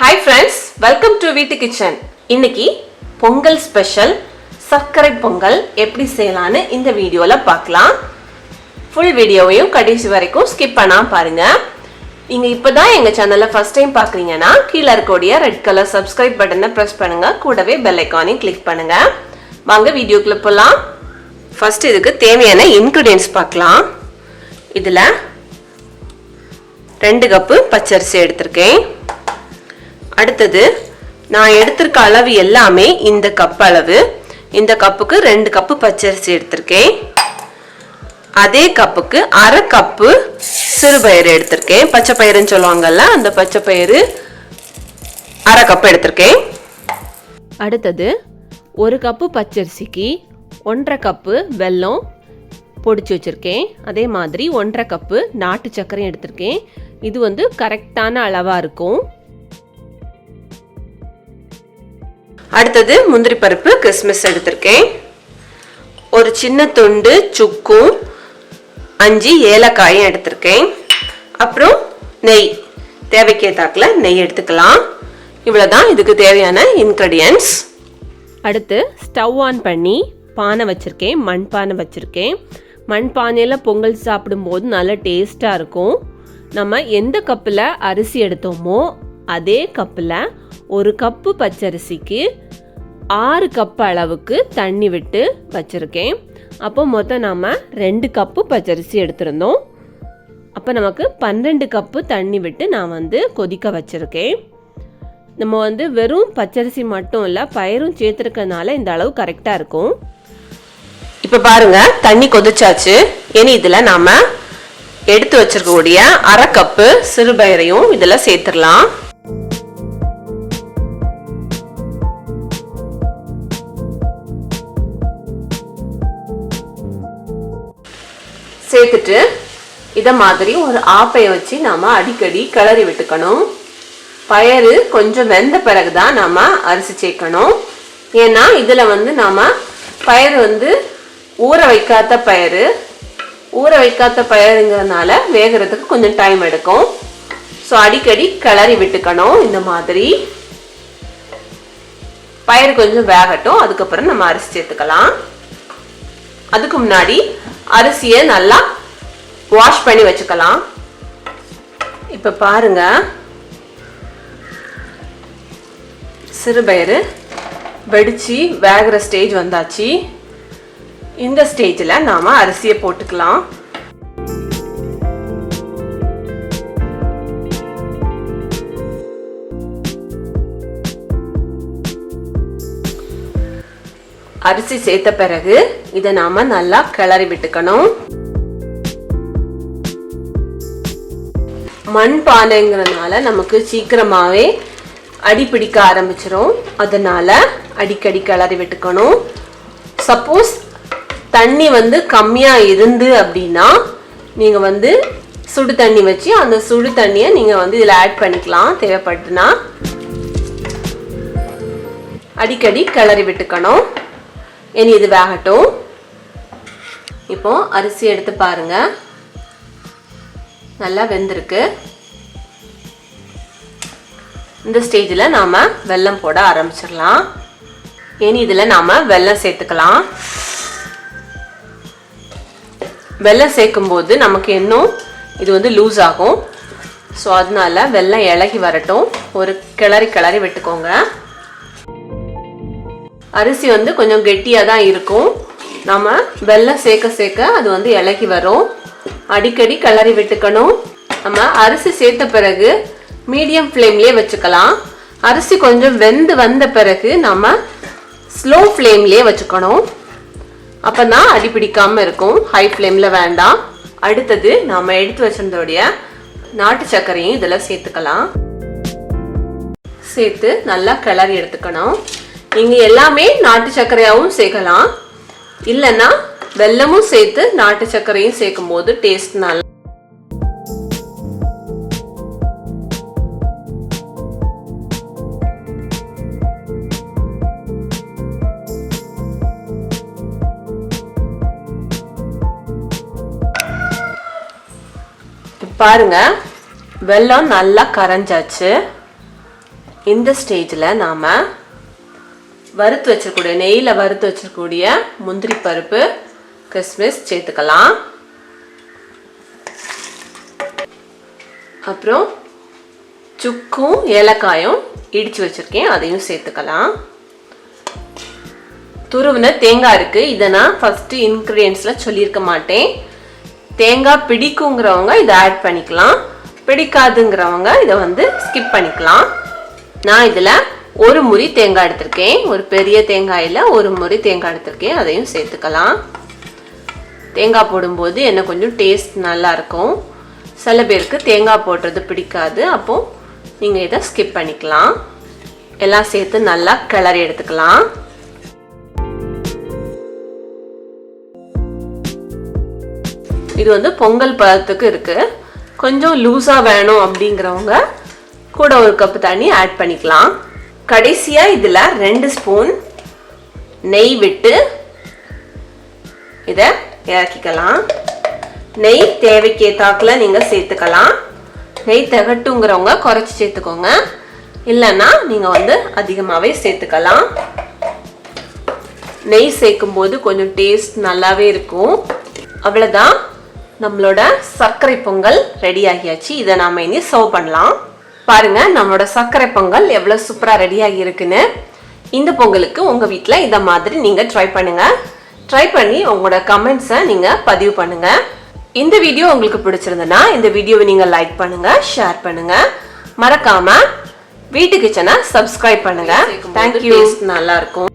Hi friends, welcome to Veetu Kitchen. இன்னைக்கு Pongal special சர்க்கரை பொங்கல் எப்படி செய்யலாம்னு இந்த வீடியோல பார்க்கலாம். ஃபுல் வீடியோவையும் கடைசி வரைக்கும் ஸ்கிப் பண்ணாம பாருங்க. நீங்க இப்பதான் எங்க சேனலை ஃபர்ஸ்ட் டைம் பார்க்கறீங்கன்னா கீழ இருக்கக்கூடிய ரெட் கலர் subscribe பட்டனை பிரஸ் பண்ணுங்க. கூடவே பெல் ஐகானையும் கிளிக் பண்ணுங்க. வாங்க வீடியோக்குள்ள போலாம். ஃபர்ஸ்ட் இதுக்கு தேவையான ingredients பார்க்கலாம். இதுல 2 கப் பச்சரிசி எடுத்துர்க்கேன். அடுத்தது நான் எடுத்துர்க்க அளவு எல்லாமே இந்த கப் அளவு. இந்த கப்புக்கு 2 கப் பச்சரிசி எடுத்துர்க்கேன். அதே கப்புக்கு அரை கப் சிறுபயிறு எடுத்துர்க்கேன். பச்சை பயிறுன்னு சொல்வாங்கல்ல, அந்த பச்சை பயிறு அரை கப் எடுத்துர்க்கேன். அடுத்தது 1 கப் பச்சரிசிக்கு 1.5 கப் வெல்லம் பொடிச்சு வச்சிருக்கேன். அதே மாதிரி 1.5 கப் நாட்டு சர்க்கரை எடுத்திருக்கேன். இது வந்து கரெக்டான அளவா இருக்கும். அடுத்தது முந்திரி பருப்பு கிஸ்மிஸ் எடுத்திருக்கேன். ஒரு சின்ன துண்டு சுக்கும் 5 ஏலக்காயும் எடுத்திருக்கேன். அப்புறம் நெய், தேவைக்கேத்தாக்குல நெய் எடுத்துக்கலாம். இவ்வளவுதான் இதுக்கு தேவையான இன்கிரிடியன்ட்ஸ். அடுத்து ஸ்டவ் ஆன் பண்ணி பானை வச்சிருக்கேன். மண் பானை வச்சிருக்கேன். மண் பானையில் பொங்கல் சாப்பிடும்போது நல்ல டேஸ்டாக இருக்கும். நம்ம எந்த கப்பில் அரிசி எடுத்தோமோ அதே கப்பில் 1 கப்பு பச்சரிசிக்கு 6 கப் அளவுக்கு தண்ணி விட்டு வச்சுருக்கேன். அப்போ மொத்தம் நாம் 2 கப்பு பச்சரிசி எடுத்திருந்தோம். அப்போ நமக்கு 12 கப்பு தண்ணி விட்டு நான் வந்து கொதிக்க வச்சுருக்கேன். நம்ம வந்து வெறும் பச்சரிசி மட்டும் இல்லை, பயிரும் சேர்த்துருக்கனால இந்த அளவு கரெக்டாக இருக்கும். இப்போ பாருங்க, தண்ணி கொதிச்சாச்சு. இனி இதில் நாம எடுத்து வச்சிருக்கக்கூடிய அரை கப்பு சிறுபயிரையும் இதில் சேர்த்துடலாம். சேர்த்துட்டு இதை மாதிரி ஒரு ஆப்பையை வச்சு நாம அடிக்கடி கிளறி விட்டுக்கணும். பயறு கொஞ்சம் வெந்த பிறகுதான் நாம அரிசி சேர்க்கணும். ஏன்னா இதுல வந்து நாம பயிறு வந்து ஊற வைக்காத பயிருங்கிறதுனால வேகிறதுக்கு கொஞ்சம் டைம் எடுக்கும். ஸோ அடிக்கடி கிளறி விட்டுக்கணும். இந்த மாதிரி பயிறு கொஞ்சம் வேகட்டும், அதுக்கப்புறம் நம்ம அரிசி சேர்த்துக்கலாம். அதுக்கு முன்னாடி அரிசியை நல்லா வாஷ் பண்ணி வச்சுக்கலாம். இப்போ பாருங்க, சிறுபயிறு வெடிச்சு வேகிற ஸ்டேஜ் வந்தாச்சு. இந்த ஸ்டேஜில் நாம அரிசியை போட்டுக்கலாம். அரிசி சேர்த்த பிறகு இதை நாம நல்லா கிளறி விட்டுக்கணும். மண் பானைங்கிறதுனால நமக்கு சீக்கிரமாவே அடி பிடிக்க ஆரம்பிச்சிரும். அதனால அடிக்கடி கிளறி விட்டுக்கணும். சப்போஸ் தண்ணி வந்து கம்மியா இருந்து அப்படின்னா நீங்க வந்து சுடு தண்ணி வச்சு அந்த சுடு தண்ணியை நீங்க வந்து இதுல ஆட் பண்ணிக்கலாம் தேவைப்பட்டுனா. அடிக்கடி கிளறி விட்டுக்கணும். இனி இது வேகட்டும். இப்போ அரிசி எடுத்து பாருங்க, நல்லா வெந்திருக்கு. இந்த ஸ்டேஜில் நாம வெல்லம் போட ஆரம்பிச்சிடலாம். இனி இதுல நாம வெல்லம் சேர்த்துக்கலாம். வெல்லம் சேர்க்கும் போது நமக்கு இன்னும் இது வந்து லூஸ் ஆகும். ஸோ அதனால வெல்லம் இலகி வரட்டும். ஒரு கிளறி விட்டுக்கோங்க. அரிசி வந்து கொஞ்சம் கெட்டியாக தான் இருக்கும். நம்ம வெல்லம் சேர்க்க அது வந்து இலகி வரும். அடிக்கடி கிளறி விட்டுக்கணும். நம்ம அரிசி சேர்த்த பிறகு மீடியம் ஃப்ளேம்லேயே வச்சுக்கலாம். அரிசி கொஞ்சம் வெந்து வந்த பிறகு நம்ம ஸ்லோ ஃப்ளேம்லேயே வச்சுக்கணும். அப்பதான் அடி பிடிக்காம இருக்கும். ஹை ஃப்ளேம்ல வேண்டாம். அடுத்தது நாம எடுத்து வச்சிருந்தோடைய நாட்டு சர்க்கரையும் இதுல சேர்த்துக்கலாம். சேர்த்து நல்லா கிளறி எடுத்துக்கணும். நீங்க எல்லாமே நாட்டு சர்க்கரையாவும் சேர்க்கலாம், இல்லைன்னா வெல்லமும் சேர்த்து நாட்டு சர்க்கரையும் சேர்க்கும் போது டேஸ்ட் நல்லா. பாருங்க, வெல்லம் நல்லா கரைஞ்சாச்சு. இந்த ஸ்டேஜில் நாம் வறுத்து வச்சிருக்கக்கூடிய நெய்யில் வறுத்து வச்சிருக்கக்கூடிய முந்திரி பருப்பு கிஸ்மிஸ் சேர்த்துக்கலாம். அப்புறம் சுக்கும் ஏலக்காயும் இடித்து வச்சுருக்கேன், அதையும் சேர்த்துக்கலாம். துருவின தேங்காய் இருக்குது, இதை நான் ஃபஸ்ட்டு இன்க்ரீடியன்ஸில் சொல்லியிருக்க மாட்டேன். தேங்காய் பிடிக்குங்கிறவங்க இதை ஆட் பண்ணிக்கலாம், பிடிக்காதுங்கிறவங்க இதை வந்து ஸ்கிப் பண்ணிக்கலாம். நான் இதில் ஒரு முறி தேங்காய் எடுத்திருக்கேன், ஒரு பெரிய தேங்காயில் ஒரு முறி தேங்காய் எடுத்திருக்கேன், அதையும் சேர்த்துக்கலாம். தேங்காய் போடும்போது என்ன கொஞ்சம் டேஸ்ட் நல்லாயிருக்கும். சில பேருக்கு தேங்காய் போடுறது பிடிக்காது, அப்போது நீங்கள் இதை ஸ்கிப் பண்ணிக்கலாம். எல்லாம் சேர்த்து நல்லா கிளறி எடுத்துக்கலாம். இது வந்து பொங்கல் பதத்துக்கு இருக்குது. கொஞ்சம் லூஸாக வேணும் அப்படிங்கிறவங்க கூட ஒரு கப்பு தண்ணி ஆட் பண்ணிக்கலாம். கடைசியாக இதில் 2 ஸ்பூன் நெய் விட்டு இதை இறக்கிக்கலாம். நெய் தேவைக்கேற்றாக்கில் நீங்கள் சேர்த்துக்கலாம். நெய் திகட்டுங்கிறவங்க குறைச்சி சேர்த்துக்கோங்க, இல்லைன்னா நீங்கள் வந்து அதிகமாகவே சேர்த்துக்கலாம். நெய் சேர்க்கும் போது கொஞ்சம் டேஸ்ட் நல்லாவே இருக்கும். அவ்வளோதான், நம்மளோட சர்க்கரை பொங்கல் ரெடி ஆகியாச்சு. இதை நாம் இனி சர்வ் பண்ணலாம். பாருங்க, நம்மளோட சர்க்கரை பொங்கல் எவ்வளோ சூப்பராக ரெடி ஆகி இருக்குன்னு. இந்த பொங்கலுக்கு உங்கள் வீட்டில் இதை மாதிரி நீங்கள் ட்ரை பண்ணுங்கள். ட்ரை பண்ணி உங்களோட கமெண்ட்ஸை நீங்கள் பதிவு பண்ணுங்கள். இந்த வீடியோ உங்களுக்கு பிடிச்சிருந்ததுன்னா இந்த வீடியோவை நீங்கள் லைக் பண்ணுங்கள், ஷேர் பண்ணுங்கள். மறக்காமல் வீட்டு கிச்சனை சப்ஸ்கிரைப் பண்ணுங்கள். தேங்க்யூ. நல்லா இருக்கும்.